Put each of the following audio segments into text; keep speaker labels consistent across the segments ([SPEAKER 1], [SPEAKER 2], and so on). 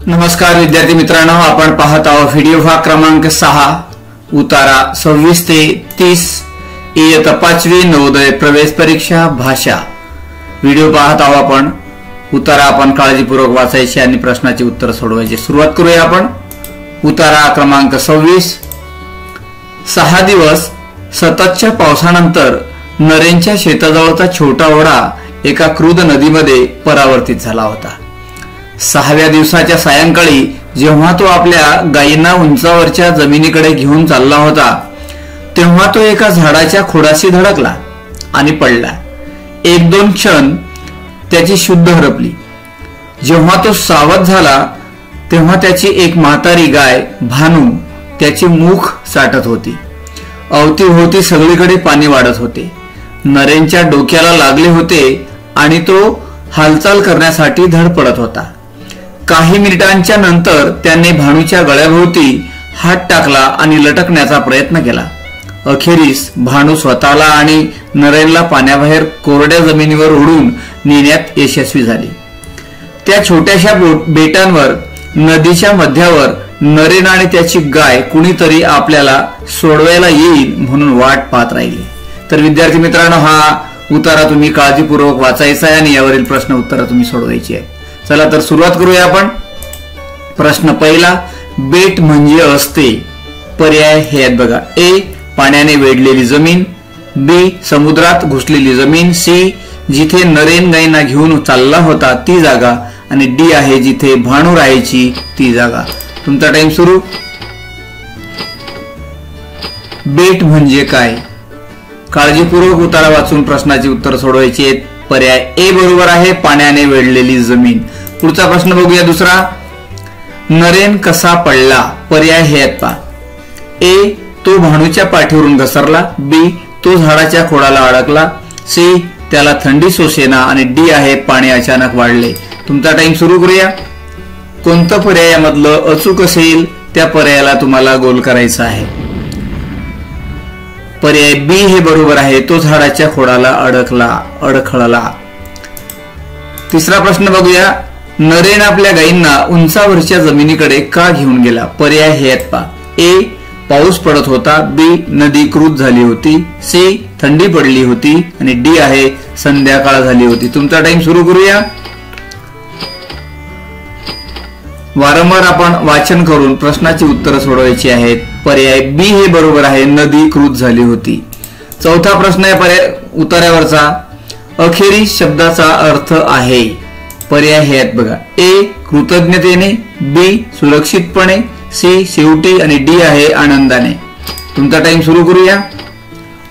[SPEAKER 1] नमस्कार विद्यार्थी मित्रांनो, आपण पाहत आहोत व्हिडिओ भाग क्रमांक 6 उतारा 26 ते 30 इयत्ता 5वी नवोदय प्रवेश परीक्षा भाषा। व्हिडिओ पाहत आहोत आपण। उतारा आपण काळजीपूर्वक वाचायचे आणि प्रश्नाची उत्तर सोडवायची। सुरुवात करूया आपण। उतारा क्रमांक 26। 6 दिवस सततच्या पावसानंतर नरेंच्या शेताजवळचा छोटा ओढा एका क्रुद नदीमध्ये परावर्तित झाला होता। 6व्या दिवसाच्या सायंकाळी जेव्हा तो आपल्या गायींना उंचावरच्या जमिनीकडे घेऊन चालला होता तेव्हा तो एका झाडाच्या खोडाशी धडकला आणि पडला। 1-2 क्षण त्याची शुद्ध हरपली। जेव्हा तो सावध झाला तेव्हा त्याची एक म्हातारी गाय भानू त्याचे मुख चाटत होती। अवतीभोवती सगळीकडे पाणी वाढत होते। नरेंच्या डोक्याला लागले होते आणि तो हालचाल करण्यासाठी धडपडत होता। काही मिनिटांच्या नंतर त्याने भानूच्या गळ्याभोवती हात टाकला आणि लटकण्याचा प्रयत्न केला। अखेरीस भानू स्वतःला आणि नरेनला पाण्याबाहेर कोरड्या जमिनीवर ओढून नेण्यात यशस्वी झाली। त्या छोट्याशा बेटांवर नदीच्या मध्यावर नरेन आणि त्याची गाय कुणीतरी आपल्याला सोडवायला येईल म्हणून वाट पाहत राहिली। तर विद्यार्थी मित्रांनो, हा उतारा तुम्ही काळजीपूर्वक वाचायचा आहे आणि यावरील प्रश्न उत्तर तुम्ही सोडवायची आहे। चला तर सुरुवात करूया आपण। प्रश्न पहिला, बेट म्हणजे असते। पर्याय हे आहेत बघा। ए, पाण्याने वेढलेली जमीन। बी, समुद्रात घुसलेली जमीन। सी, जिथे नरेन गायींना घेऊन चालला होता ती जागा। आणि डी आहे जिथे भानू राहायची ती जागा। तुमचा टाइम सुरू। बेट म्हणजे काय? काळजीपूर्वक उतारा वाचून प्रश्नाची उत्तर सोडवायची आहेत। पर्याय ए बरोबर आहे, पाण्याने वेढलेली जमीन। पुढचा प्रश्न बघूया दुसरा। नरेन कसा पडला? पर्याय हे आहेत पहा। ए, तो भानूच्या पाठीवरून घसरला। बी, तो झाडाच्या खोडाला अडकला। सी, त्याला थंडी सोसेना। आणि डी आहे पाणी अचानक वाढले। तुमचा टाइम सुरू करूया। कोणतं पर्याय यामधलं अचूक असेल त्या पर्यायाला तुम्हाला गोल करायचा आहे। पर्याय बी हे बरोबर आहे, तो झाडाच्या खोडाला अडखळला। तिसरा प्रश्न बघूया। नरेन आपल्या गायींना उंचावरच्या जमिनीकडे का घेऊन गेला? पर्याय हे आहेत पहा। ए, पाऊस पडत होता। बी, नदी क्रुद्ध झाली होती। सी, थंडी पडली होती। आणि डी आहे संध्याकाळ झाली होती। तुमचा टाइम सुरू करूया। वारंवार आपण वाचन करून प्रश्नाची उत्तरं सोडवायची आहेत। पर्याय बी हे बरोबर आहे, नदी क्रुद्ध झाली होती। चौथा प्रश्न आहे पर्याय उतार्यावरचा। अखेरी शब्दाचा अर्थ आहे। पर्याय हे आहेत बघा। ए, कृतज्ञतेने। बी, सुरक्षितपणे। सी, शेवटी। आणि डी आहे आनंदाने। तुमचा टाइम सुरू करूया।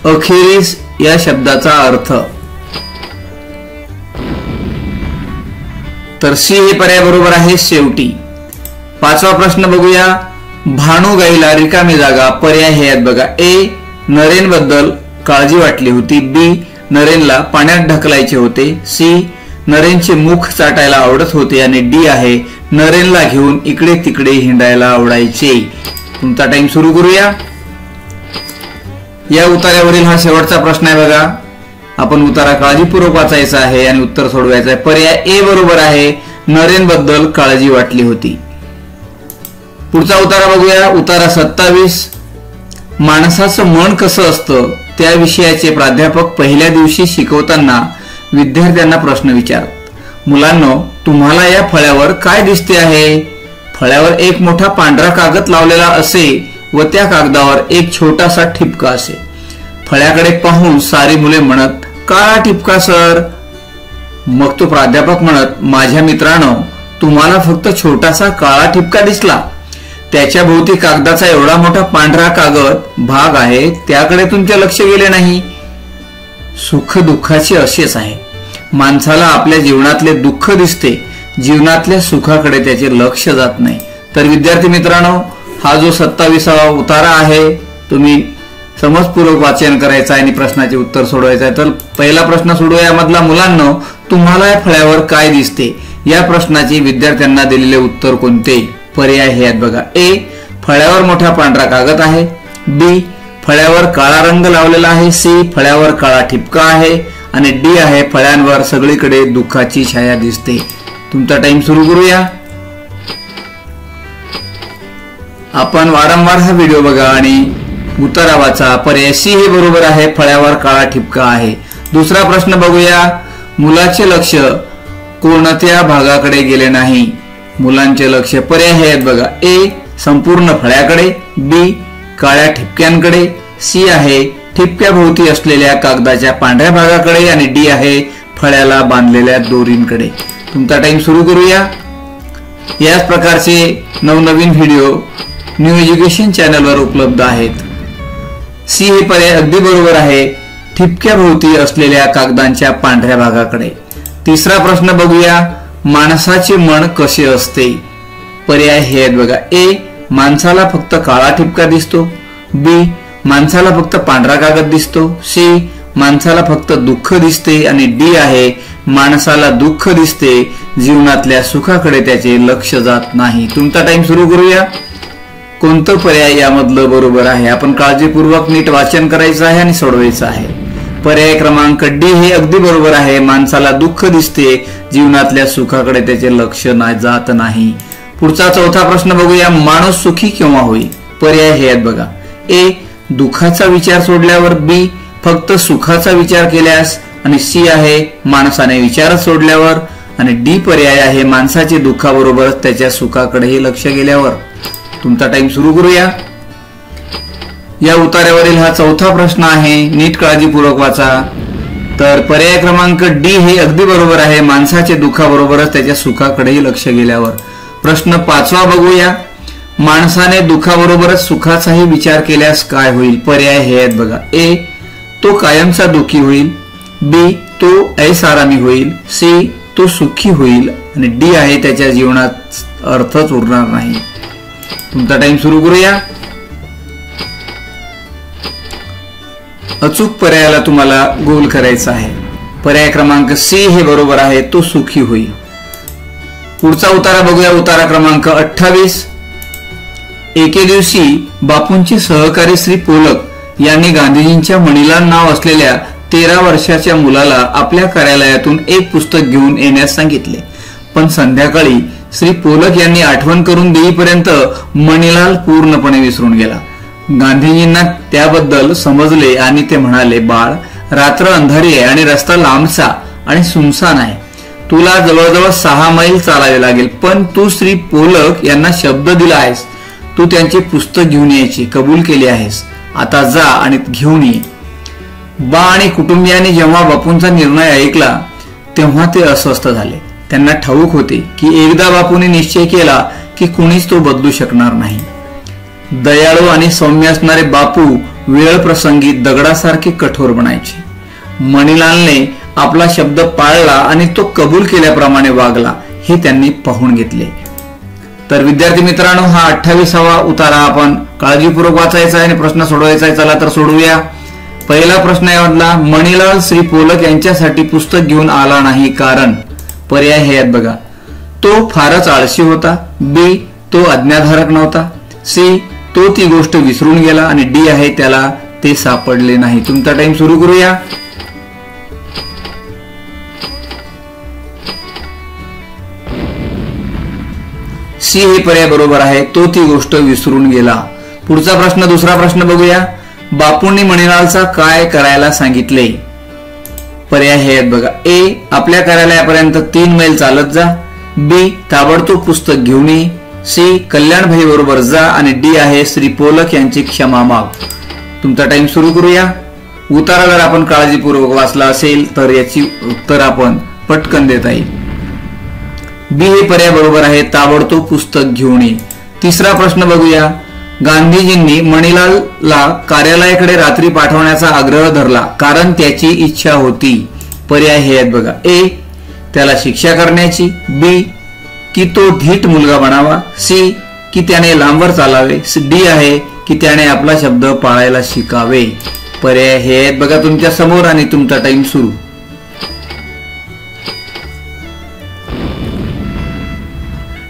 [SPEAKER 1] अखेरीस या शब्दाचा अर्थ तर सी हे पर्याय बरोबर आहे, शेवटी। पाचवा प्रश्न बघूया। भानू गाईला रिकामी जागा। पर्याय हे आहेत बघा। ए, नरेन बद्दल काळजी वाटली होती। बी, नरेनला पाण्यात ढकलायचे होते। सी, नरेनचे मुख चाटायला आवडत होते। आणि डी आहे नरेनला घेऊन इकडे तिकडे हिंडायला आवडायचे। तुमचा टाइम सुरू करूया। या उतार्यावरील हा शेवटचा प्रश्न आहे बघा। आपण उतारा काळजीपूर्वक वाचायचा आहे आणि उत्तर सोडवायचं आहे। पर्याय ए बरोबर आहे, नरेन बद्दल काळजी वाटली होती। पुढचा उतारा बघूया। उतारा 27। माणसाचं मन कसं असतं त्या विषयाचे प्राध्यापक पहिल्या दिवशी शिकवताना विद्यार्थ्यांना प्रश्न विचारतात। मुलांनो, तुम्हाला या फळ्यावर काय दिसते आहे? फळ्यावर एक मोठा पांढरा कागद लावलेला असे व त्या कागदावर एक छोटासा ठिपका असे। फळ्याकडे पाहून सारी मुले म्हणत, काळा ठिपका सर। मग तो प्राध्यापक म्हणत, माझ्या मित्रांनो, तुम्हाला फक्त छोटासा काळा ठिपका दिसला। त्याच्या भोवती कागदाचा एवढा मोठा पांढरा कागद भाग आहे, त्याकडे तुमचे लक्ष गेले नाही। सुख दुःखाचे असेच आहे। माणसाला आपल्या जीवनातले दुःख दिसते, जीवनातल्या सुखाकडे त्याचे लक्ष जात नाही। तर विद्यार्थी मित्रांनो, हा जो 27वा उतारा आहे तुम्ही समजपूर्वक वाचन करायचा आणि प्रश्नाचे उत्तर सोडवायचं आहे। तर पहिला प्रश्न सोडूया यामधला। मुलांनो, तुम्हाला या फळ्यावर काय दिसते? या प्रश्नाचे विद्यार्थ्यांना दिलेले उत्तर कोणते? पर्याय हे आहेत बघा। ए, फळ्यावर मोठा पांढरा कागद आहे। बी, फळ्यावर काळा रंग लावलेला आहे। सी, फळ्यावर काळा ठिपका आहे। आणि डी आहे फळ्यांवर सगळीकडे दुःखाची छाया दिसते। तुमचा टाइम सुरू करूया। आपण वारंवार हा व्हिडिओ बघा आणि उत्तर वाचा। पर्याय सी हे बरोबर आहे, फळ्यावर काळा ठिपका आहे। दुसरा प्रश्न बघूया, मुलाचे लक्ष कोणत्या भागाकडे गेले नाही? मुलांचे लक्ष पर्याय हे आहेत बघा, ए संपूर्ण फळ्याकडे, बी काळ्या ठिपक्यांकडे, सी आहे ठिपक्याभोवती असलेल्या कागदाच्या पांढऱ्या भागाकडे आणि डी आहे फळ्याला बांधलेल्या दोरींकडे। तुमचा टाइम सुरू करूया। याच प्रकारचे नवनवीन व्हिडिओ न्यू एज्युकेशन चॅनलवर उपलब्ध आहेत। सी हे पर्याय अगदी बरोबर आहे, ठिपक्याभोवती असलेल्या कागदांच्या पांढऱ्या भागाकडे। तिसरा प्रश्न बघूया, माणसाचे मन कसे असते? पर्याय हे आहेत बघा, ए माणसाला फक्त काळा ठिपका दिसतो, बी माणसाला फक्त पांढरा कागद दिसतो, सी माणसाला फक्त दुःख दिसते आणि डी आहे माणसाला दुःख दिसते, जीवनातल्या सुखाकडे त्याचे लक्ष जात नाही। तुमचा टाइम सुरू करूया। कोणतं पर्याय यामधलं बरोबर आहे? आपण काळजीपूर्वक नीट वाचन करायचं आहे आणि सोडवायचं आहे। पर्याय क्रमांक डी हे अगदी बरोबर आहे, माणसाला दुःख दिसते, जीवनातल्या सुखाकडे त्याचे लक्ष जात नाही। पुढचा चौथा प्रश्न बघूया, माणूस सुखी केव्हा होईल? पर्याय हे आहेत बघा, ए दुःखाचा विचार सोडल्यावर, बी फक्त सुखाचा विचार केल्यास आणि सी आहे माणसाने विचार सोडल्यावर आणि डी पर्याय आहे माणसाचे दुःखाबरोबरच त्याच्या सुखाकडेही लक्ष गेल्यावर। तुमचा टाइम सुरू करूया। या उतार्यावरील हा चौथा प्रश्न आहे, नीट काळजीपूर्वक वाचा। तर पर्याय क्रमांक डी हे अगदी बरोबर आहे, माणसाचे दुःखाबरोबरच त्याच्या सुखाकडेही लक्ष गेल्यावर। प्रश्न पाचवा बघूया, माणसाने दुःखाबरोबरच सुखाचाही विचार केल्यास काय होईल? पर्याय हे आहेत बघा, ए तो कायमचा दुःखी होईल, बी तो ऐसारामी होईल, सी तो सुखी होईल आणि डी आहे त्याच्या जीवनात अर्थच उरणार नाही। तुमचा टाइम सुरू करूया। अचूक पर्यायाला तुम्हाला गोल करायचा आहे। पर्याय क्रमांक सी हे बरोबर आहे, तो सुखी होईल। पुढचा उतारा बघूया, उतारा क्रमांक 28। एके दिवशी बापूंचे सहकारी श्री पोलक यांनी गांधीजींच्या मणिलाल नाव असलेल्या 13 वर्षाच्या मुलाला आपल्या कार्यालयातून एक पुस्तक घेऊन येण्यास सांगितले, पण संध्याकाळी श्री पोलक यांनी आठवण करून देईपर्यंत मणिलाल पूर्णपणे विसरून गेला। गांधीजींना त्याबद्दल समजले आणि ते म्हणाले, बाळ रात्र अंधारी आहे आणि रस्ता लांबचा आणि सुनसान आहे, तुला जवळजवळ 6 मैल चालावे लागेल, पण तू श्री पोलक यांना शब्द दिला आहेस, तू त्यांचे पुस्तक घेऊन यायची कबूल केली आहेस, आता जा आणि घेऊन ये। बा आणि कुटुंबियांनी जेव्हा बापूंचा निर्णय ऐकला तेव्हा ते अस्वस्थ झाले। त्यांना ठाऊक होते की एकदा बापूंनी निश्चय केला की कुणीच तो बदलू शकणार नाही। दयाळू आणि सौम्य असणारे बापू वेळ प्रसंगी दगडासारखे कठोर बनायचे। मणिलालने आपला शब्द पाळला आणि तो कबूल केल्याप्रमाणे वागला, हे त्यांनी पाहून घेतले। तर विद्यार्थी मित्रांनो, हा 28वा उतारा आपण काळजीपूर्वक वाचायचा आहे आणि प्रश्न सोडवायचा आहे। चला तर सोडवूया। पहिला प्रश्न यामधला, मणिलाल श्री पोलक यांच्यासाठी पुस्तक घेऊन आला नाही कारण? पर्याय हे आहेत बघा, तो फारच आळशी होता, बी तो आज्ञाधारक नव्हता, सी तो ती गोष्ट विसरून गेला आणि डी आहे त्याला ते सापडले नाही। तुमचा टाइम सुरू करूया। सी हे पर्याय बरोबर आहे, तो ती गोष्ट विसरून गेला। पुढचा प्रश्न, दुसरा प्रश्न बघूया, बापूंनी मणिलालचा काय करायला सांगितले? पर्याय हे आहेत बघा, ए आपल्या कार्यालयापर्यंत 3 मैल चालत जा, बी ताबडतोब पुस्तक घेऊन ये, सी कल्याणभाई बरोबर जा आणि डी आहे श्री पोलक यांची क्षमा माग। तुमचा टाइम सुरू करूया। उतारा जर आपण काळजीपूर्वक वाचला असेल तर याची उत्तर आपण पटकन देता येईल। बी हे पर्याय बरोबर आहे, ताबडतोब पुस्तक घेऊन ये। तिसरा प्रश्न बघूया, गांधीजींनी मणिलालला कार्यालयाकडे रात्री पाठवण्याचा आग्रह धरला कारण त्याची इच्छा होती। पर्याय हे आहेत बघा, ए त्याला शिक्षा करण्याची, बी की तो धीट मुलगा बनावा, सी की त्याने लांबवर चालावे, डी आहे की त्याने आपला शब्द पाळायला शिकावे। पर्याय हे आहेत बघा तुमच्या समोर आणि तुमचा टाइम सुरू।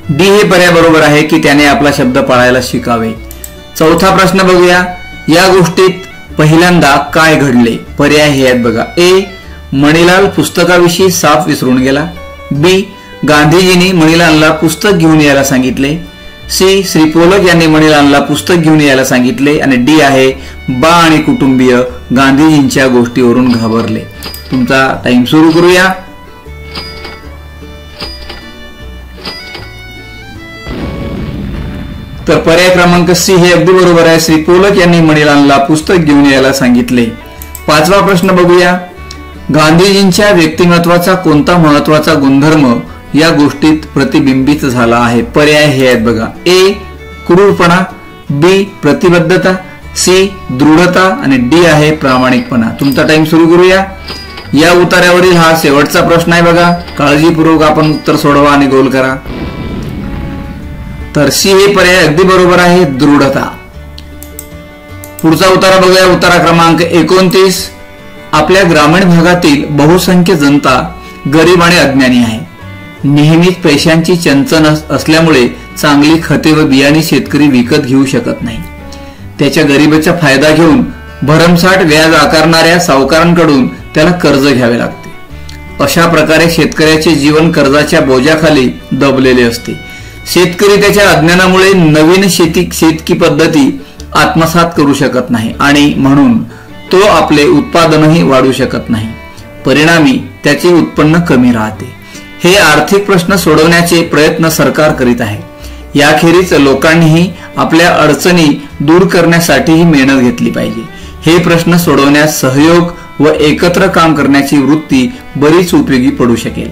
[SPEAKER 1] डी हे पर्याय बरोबर आहे की त्याने आपला शब्द पाळायला शिकावे। चौथा प्रश्न बघूया, या गोष्टीत पहिल्यांदा काय घडले? पर्याय हे आहेत बघा, ए मणिलाल पुस्तकाविषयी साफ विसरून गेला, बी गांधीजींनी मणिलालला पुस्तक घेऊन यायला सांगितले, सी श्री पोलक यांनी मणिलालला पुस्तक घेऊन यायला सांगितले आणि डी आहे बा आणि कुटुंबीय गांधीजींच्या गोष्टीवरून घाबरले. तुमचा टाइम सुरू करूया. तर पर्याय क्रमांक सी हे अगदी बरोबर आहे. श्री पोलक यांनी मणिलालला पुस्तक घेऊन यायला सांगितले. पाचवा प्रश्न बघूया. गांधीजींच्या व्यक्तिमत्वाचा कोणता महत्वाचा गुणधर्म या गोष्टीत प्रतिबिंबित झाला आहे? पर्याय हे आहेत बघा. ए क्रूरपणा, बी प्रतिबद्धता, सी दृढता आणि डी आहे प्रामाणिकपणा. तुमचा टाइम सुरू करूया. या उतार्यावरील हा शेवटचा प्रश्न आहे बघा. काळजीपूर्वक आपण उत्तर सोडवा आणि गोल करा. तर सी हे पर्याय अगदी बरोबर आहे, दृढता. पुढचा उतारा बघूया. उतारा क्रमांक 29. आपल्या ग्रामीण भागातील बहुसंख्य जनता गरीब आणि अज्ञानी आहे. नेहमीच पैशांची चंचण असल्यामुळे चांगली खते व बियाणे शेतकरी विकत घेऊ शकत नाही. त्याच्या गरिबीचा फायदा घेऊन भरमसाठ व्याज आकारणाऱ्या सावकारांकडून त्याला कर्ज घ्यावे लागते. अशा प्रकारे शेतकऱ्याचे जीवन कर्जाच्या बोजाखाली दबलेले असते. शेतकरी त्याच्या अज्ञानामुळे नवीन शेतकी पद्धती आत्मसात करू शकत नाही आणि म्हणून तो आपले उत्पादनही वाढवू शकत नाही. परिणामी त्याचे उत्पन्न कमी राहते. हे आर्थिक प्रश्न सोडवण्याचे प्रयत्न सरकार करीत आहे. याखेरीज लोकांनीही आपल्या अडचणी दूर करण्यासाठीही मेहनत घेतली पाहिजे. हे प्रश्न सोडवण्यास सहयोग व एकत्र काम करण्याची वृत्ती बरीच उपयोगी पडू शकेल.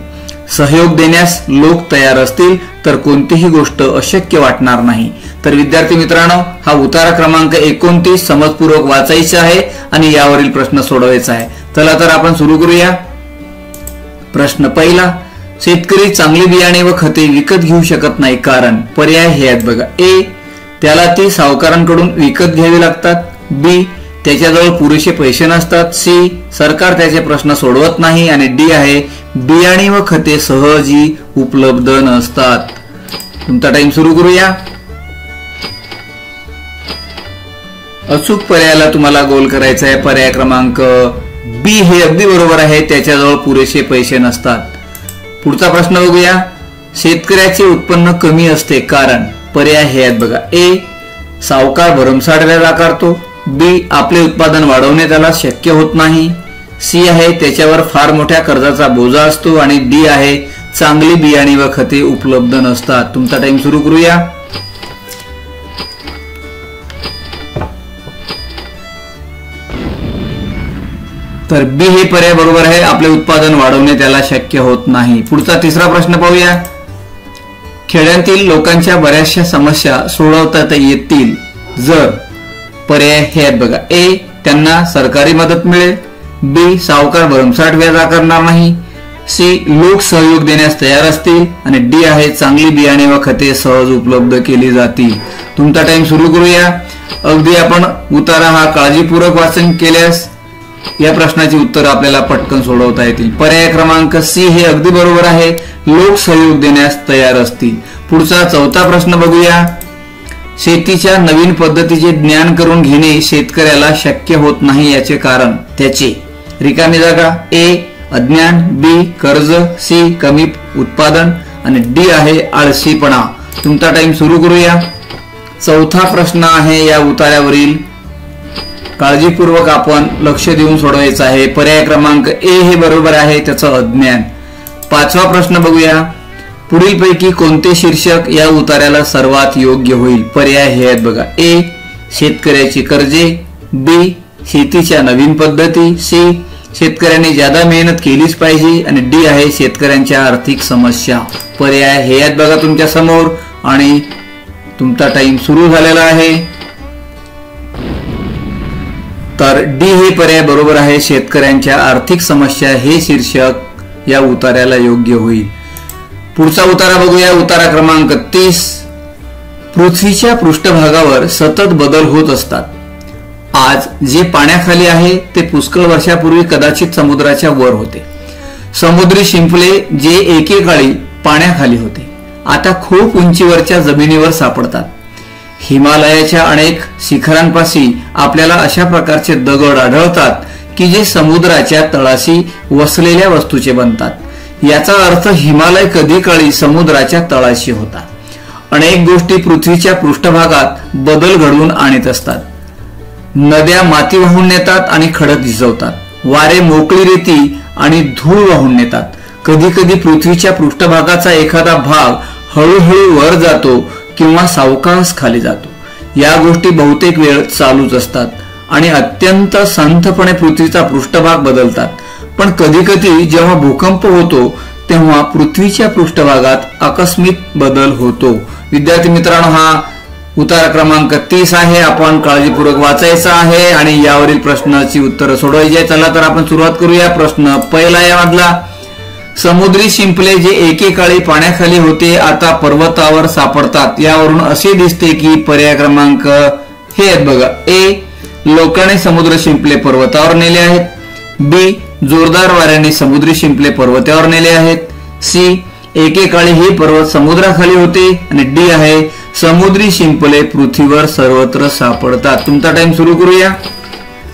[SPEAKER 1] सहयोग देण्यास लोक तयार असतील तर कोणतीही गोष्ट अशक्य वाटणार नाही. तर विद्यार्थी मित्रांनो, हा उतारा क्रमांक 29 समजपूर्वक वाचायचा आहे आणि यावरील प्रश्न सोडवायचा आहे. चला तर आपण सुरू करूया. प्रश्न पहिला. शेतकरी चांगली बियाणे व खते विकत घेऊ शकत नाही कारण? पर्याय हे आहेत बघा. ए त्याला ती सावकारांकडून विकत घ्यावी लागतात, बी त्याच्याजवळ पुरेसे पैसे नसतात, सी सरकार त्याचे प्रश्न सोडवत नाही आणि डी आहे बियाणे व खते सहजी उपलब्ध नसतात. तुमचा टाइम सुरू करूया. अचूक पर्यायाला तुम्हाला गोल करायचा आहे. पर्याय क्रमांक बी हे अगदी बरोबर आहे, त्याच्याजवळ पुरेसे पैसे नसतात. पुढचा प्रश्न बघूया. शेतकऱ्याचे उत्पन्न कमी असते कारण? पर्याय हे आहेत बघा. ए सावकार भरमसाठ व्याज आकारतो, बी आपले उत्पादन वाढवणे त्याला शक्य होत नाही, सी आहे त्याच्यावर फार मोठ्या कर्जाचा बोजा असतो आणि डी आहे चांगली बियाणे व खते उपलब्ध नसतात. तुमचा टाइम सुरू करूया. तर बी हे पर्याय बरोबर आहे, आपले उत्पादन वाढवणे त्याला शक्य होत नाही. पुढचा तिसरा प्रश्न पाहूया. खेड्यातील लोकांच्या बऱ्याचशा समस्या सोडवता येतील जर? पर्याय हे आहेत बघा. ए त्यांना सरकारी मदत मिळेल, बी सावकार भरमसाठ व्याज आकारणार नाही, सी लोक सहयोग देण्यास तयार असतील आणि डी आहे चांगली बियाणे व खते सहज उपलब्ध केली जातील. तुमचा टाइम सुरू करूया. अगदी आपण उतारा हा काळजीपूर्वक वाचन केल्यास या प्रश्नाची उत्तर आपल्याला पटकन सोडवता येतील. पर्याय क्रमांक सी हे अगदी बरोबर आहे, लोक सहयोग देण्यास तयार असतील. पुढचा चौथा प्रश्न बघूया. शेतीच्या नवीन पद्धतीचे ज्ञान करून घेणे शेतकऱ्याला शक्य होत नाही याचे कारण? त्याचे रिकामी जागा. ए अज्ञान, बी कर्ज, सी कमी उत्पादन आणि डी आहे आळशीपणा. तुमचा टाइम सुरू करूया. चौथा प्रश्न आहे या उतार्यावरील, काळजीपूर्वक आपण लक्ष देऊन सोडवायचा आहे. पर्याय क्रमांक ए हे बरोबर आहे, त्याचं अज्ञान. पाचवा प्रश्न बघूया. पुढीलपैकी कोणते शीर्षक या उतार्याला सर्वात योग्य होईल? पर्याय हे आहेत बघा. ए शेतकऱ्याची कर्जे, बी शेतीच्या नवीन पद्धती, सी शेतकऱ्यांनी ज्यादा मेहनत केलीच पाहिजे आणि डी आहे शेतकऱ्यांच्या आर्थिक समस्या. पर्याय हे आहेत बघा तुमच्या समोर आणि तुमचा टाइम सुरू झालेला आहे. तर डी हे पर्याय बरोबर आहे, शेतकऱ्यांच्या आर्थिक समस्या हे शीर्षक या उतार्याला योग्य होईल. पुढचा उतारा बघूया. उतारा क्रमांक 30. पृथ्वीच्या पृष्ठभागावर सतत बदल होत असतात. आज जे पाण्याखाली आहे ते पुष्कळ वर्षापूर्वी कदाचित समुद्राच्या वर होते. समुद्री शिंपले जे एकेकाळी पाण्याखाली होते आता खूप उंचीवरच्या जमिनीवर सापडतात. हिमालयाच्या अनेक शिखरांपाशी आपल्याला अशा प्रकारचे दगड आढळतात की जे समुद्राच्या तळाशी वसलेल्या वस्तूचे बनतात. याचा अर्थ हिमालय कधी काळी समुद्राच्या तळाशी होता. अनेक गोष्टी पृथ्वीच्या पृष्ठभागात बदल घडवून आणत असतात. नद्या माती वाहून नेतात आणि खडक झिजवतात. वारे मोकळी रेती आणि धूळ वाहून नेतात. कधी कधी पृथ्वीच्या पृष्ठभागाचा एखादा भाग हळूहळू वर जातो किंवा सावकाश खाली जातो. या गोष्टी बहुतेक वेळ चालूच असतात आणि अत्यंत संथपणे पृथ्वीचा पृष्ठभाग बदलतात. पण कधी कधी जेव्हा भूकंप होतो तेव्हा पृथ्वीच्या पृष्ठभागात आकस्मिक बदल होतो. विद्यार्थी मित्रांनो, हा उतारा क्रमांक 30 आहे. आपण काळजीपूर्वक वाचायचा आहे आणि यावरील प्रश्नाची उत्तरं सोडवायची आहे. चला तर आपण सुरुवात करूया. प्रश्न पहिला यामधला, समुद्री शिंपले जे एकेकाळी पाण्याखाली होते आता पर्वतावर सापडतात. यावरून असे दिसते की पर्याय क्रमांक हे आहेत बघा. ए, लोकांनी समुद्र शिंपले पर्वतावर नेले आहेत. बी, जोरदार वाऱ्याने समुद्री शिंपले पर्वतावर नेले आहेत. सी, एकेकाळी हे पर्वत समुद्राखाली होते. आणि डी आहे, समुद्री शिंपले पृथ्वीवर सर्वत्र सापडतात. तुमचा टाइम सुरू करूया.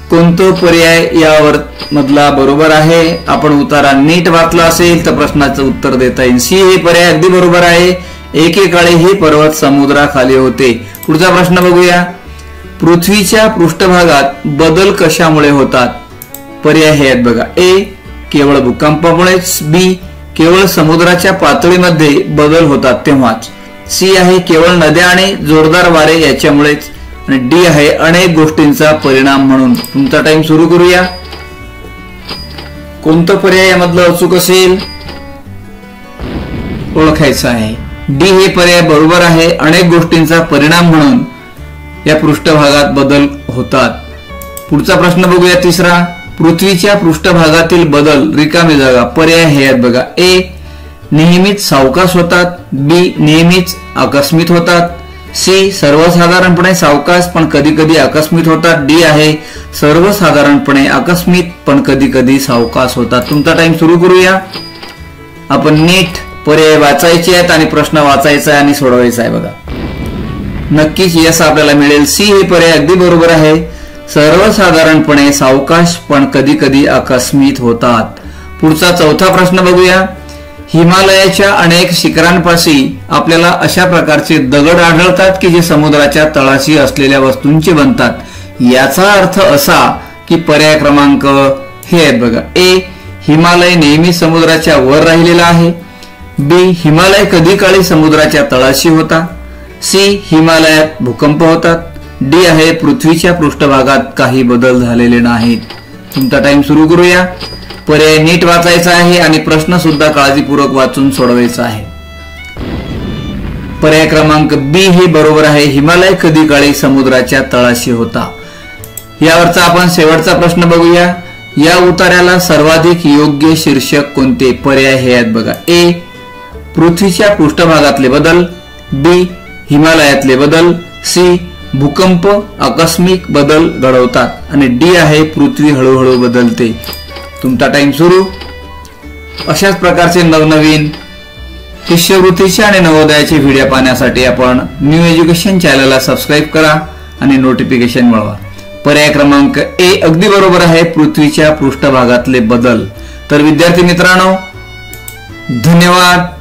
[SPEAKER 1] कोणतं पर्याय यावर मधला बरोबर आहे? आपण उतारा नीट वाचला असेल तर प्रश्नाचं उत्तर देता येईल. सी हे पर्याय अगदी बरोबर आहे. एकेकाळी हे पर्वत समुद्राखाली होते. पुढचा प्रश्न बघूया. पृथ्वीच्या पृष्ठभागात बदल कशामुळे होतात? पर्याय हे आहेत बघा. ए, केवळ भूकंपामुळेच. बी, केवळ समुद्राच्या पातळीमध्ये बदल होतात तेव्हाच. सी आहे, केवळ नद्या आणि जोरदार वारे याच्यामुळेच. आणि डी आहे, अनेक गोष्टींचा परिणाम म्हणून. तुमचा टाइम सुरू करूया. कोणतं पर्याय यामधलं अचूक असेल ओळखायचं आहे. डी हे पर्याय बरोबर आहे. अनेक गोष्टींचा परिणाम म्हणून या पृष्ठभागात बदल होतात. पुढचा प्रश्न बघूया. तिसरा, पृथ्वीच्या पृष्ठभागातील बदल रिकामी जागा. पर्याय हे आहेत बघा. ए, नेहमीच सावकाश होतात. बी, नेहमीच आकस्मिक होतात. सी, सर्वसाधारणपणे सावकाश पण कधी कधी आकस्मिक होतात. डी आहे, सर्वसाधारणपणे आकस्मिक पण कधी कधी सावकाश होतात. तुमचा टाइम सुरू करूया. आपण नीट पर्याय वाचायचे आहेत आणि प्रश्न वाचायचा आहे आणि सोडवायचा आहे बघा. नक्कीच यश आपल्याला मिळेल. सी हे पर्याय अगदी बरोबर आहे. सर्वसाधारणपणे सावकाश पण कधी कधी आकस्मिक होतात. पुढचा चौथा प्रश्न बघूया. हिमालयाच्या अनेक शिखरांपाशी आपल्याला अशा प्रकारचे दगड आढळतात की जे समुद्राच्या तळाशी असलेल्या वस्तूंचे बनतात. याचा अर्थ असा की पर्याय क्रमांक हे आहेत बघा. ए, हिमालय नेहमी समुद्राच्या वर राहिलेला आहे. बी, हिमालय कधी काळी समुद्राच्या तळाशी होता. सी, हिमालयात भूकंप होतात. डी आहे, पृथ्वीच्या पृष्ठभागात काही बदल झालेले नाहीत. तुमचा टाइम सुरू करूया. पर्याय नीट वाचायचा आहे आणि प्रश्न सुद्धा काळजीपूर्वक वाचून सोडवायचा आहे. पर्याय क्रमांक बी हे बरोबर आहे. हिमालय कधी काळी समुद्राच्या तळाशी होता. यावरचा आपण शेवटचा प्रश्न बघूया. या उतार्याला सर्वाधिक योग्य शीर्षक कोणते? पर्याय हे आहेत बघा. ए, पृथ्वीच्या पृष्ठभागातले बदल. बी, हिमालयातले बदल. सी, भूकंप आकस्मिक बदल घडवतात. आणि डी आहे, पृथ्वी हळूहळू बदलते. तुमचा टाइम सुरू. अशाच प्रकारचे नवनवीन शिष्यवृत्तीचे आणि नवोदयाचे व्हिडिओ पाहण्यासाठी आपण न्यू एज्युकेशन चॅनलला सबस्क्राईब करा आणि नोटिफिकेशन मिळवा. पर्याय क्रमांक ए अगदी बरोबर आहे, पृथ्वीच्या पृष्ठभागातले बदल. तर विद्यार्थी मित्रांनो, धन्यवाद.